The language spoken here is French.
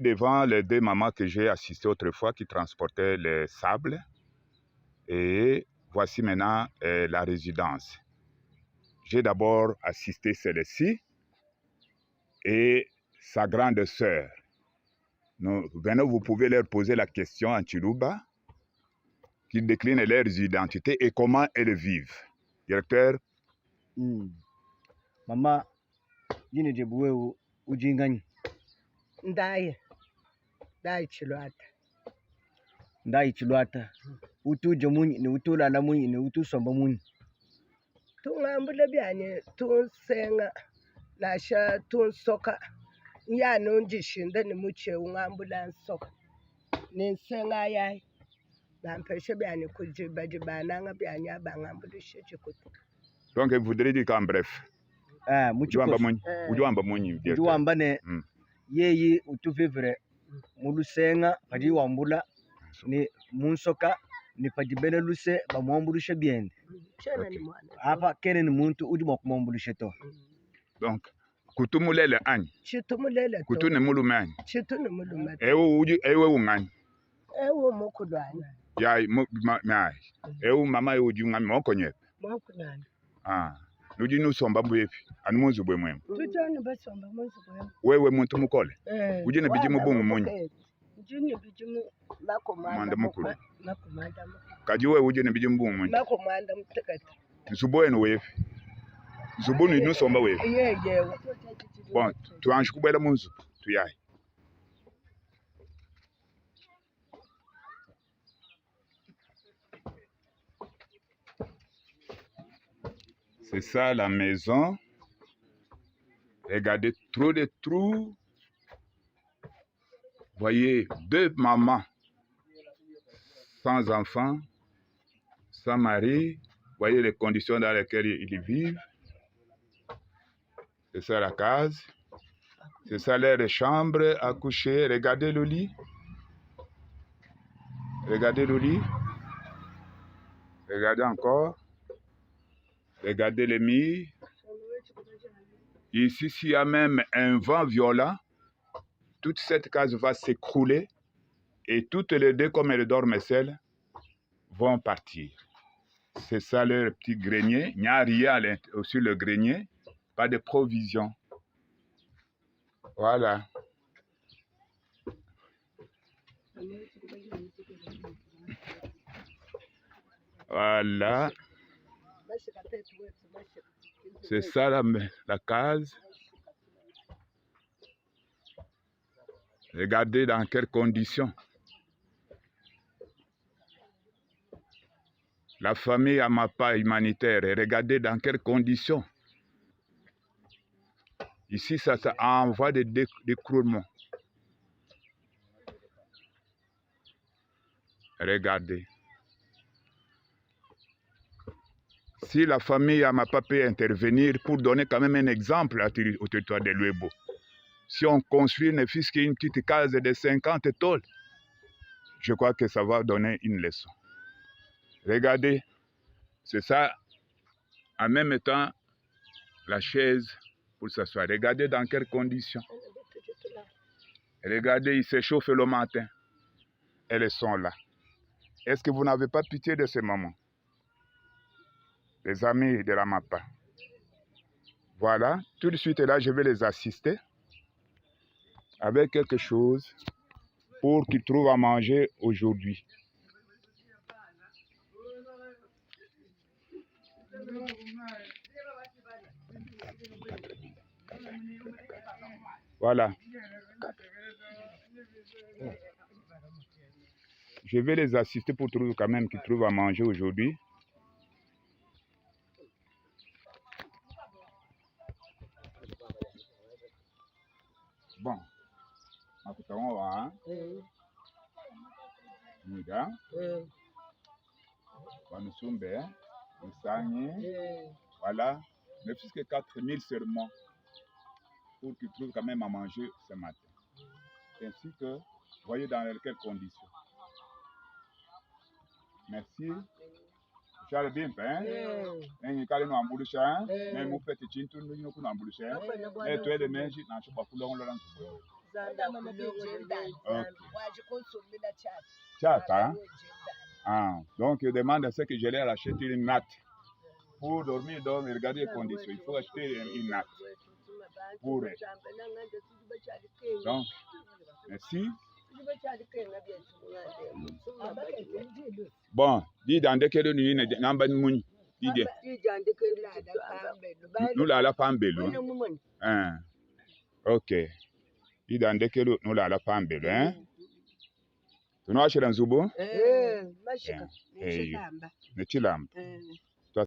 devant les deux mamans que j'ai assistées autrefois qui transportaient les sables. Et voici maintenant la résidence. J'ai d'abord assisté celle-ci et sa grande sœur. Maintenant, vous pouvez leur poser la question en Chiluba, qu'ils déclinent leurs identités et comment elles vivent. Directeur. Mama, jini de boué ujingani. Ndaye Chilwata. Ndaye Chilwata. Utu jamuni ni utu lalamuni ni utu sombamuni. Tungambula byane tunsenga nasha tunsoka. Yani unjishinda ni muche ungambula nsoka. Ninsenga yai. Nampeshe byane kujiba nanga byane abangambula shechikutu. Donc vous voudrez dire qu'en bref. Ujuamba muni. Ujuamba ne yeyi utu vivre mulusenga padi wambula ni munsoka ni padi beneluse ba mwambulishe biende. Hapa kene ni muntu ujuma kumwambulishe to. Donc kutumulele ani. Chitumulele to. Kutune mulume ani. Chitune mulume. Ewe ungani. Ewe mokudwani. Ya ewe mama ewe ujungami mokonye. Mokudwani. Nuji nusomba bwepi anumunzu bwe mwemu. Tujani basomba munzu bwe. Wewe muntu mukole. Ujine bijimu bungu munyi. Ujine bijimu makomanda mukulu. Makomanda mukulu. Kaji wewe ujine bijimu bungu munyi. Makomanda mutekati. Nsubo eno wepi. Nsubo ni nusomba wepi. Yewe. Bon, tuanshi kubwela munzu tuyaye. C'est ça la maison. Regardez trop de trous. Voyez deux mamans sans enfants, sans mari. Voyez les conditions dans lesquelles ils vivent. C'est ça la case. C'est ça leur chambre à coucher. Regardez le lit. Regardez le lit. Regardez encore. Regardez les murs. Ici, s'il y a même un vent violent, toute cette case va s'écrouler et toutes les deux, comme elles dorment seules, vont partir. C'est ça leur petit grenier. Il n'y a rien sur le grenier, pas de provisions. Voilà. Voilà. C'est ça la case. Regardez dans quelles conditions. La famille à ma part humanitaire, regardez dans quelles conditions. Ici, ça envoie des d'écroulement. Regardez. Si la famille à ma part peut intervenir pour donner quand même un exemple au territoire de Luebo, si on construit ne fût-ce qu'une petite case de 50 tôles, je crois que ça va donner une leçon. Regardez, c'est ça, en même temps, la chaise pour s'asseoir. Regardez dans quelles conditions. Regardez, il s'échauffe le matin. Elles sont là. Est-ce que vous n'avez pas pitié de ces mamans? Les amis de la MAPA. Voilà, tout de suite là, je vais les assister avec quelque chose pour qu'ils trouvent à manger aujourd'hui. Voilà. Je vais les assister pour trouver quand même qu'ils trouvent à manger aujourd'hui. Bon, voilà, mais puisque 4000 seulement pour qu'ils trouvent quand même à manger ce matin. Ainsi que, voyez dans quelles conditions. Merci. Charles bien fait, hein? Et quand nous embouchons, même vous faites chintou, nous nous embouchons. Et toi, les mains, j'ai pas coulé, on l'a Chata, hein? Donc, il demande à ce que je leur achète une natte. Pour dormir, regardez les conditions. Il faut acheter une natte. Pour eux. Donc, merci. Bon, dis dans quel nuit n'amba muni. Dis nous la pambelu. Hein. Ok. Dis dans quel nous la pambelu, hein. Tu n'as pas acheté un zubo? Mashika. Nechilamba.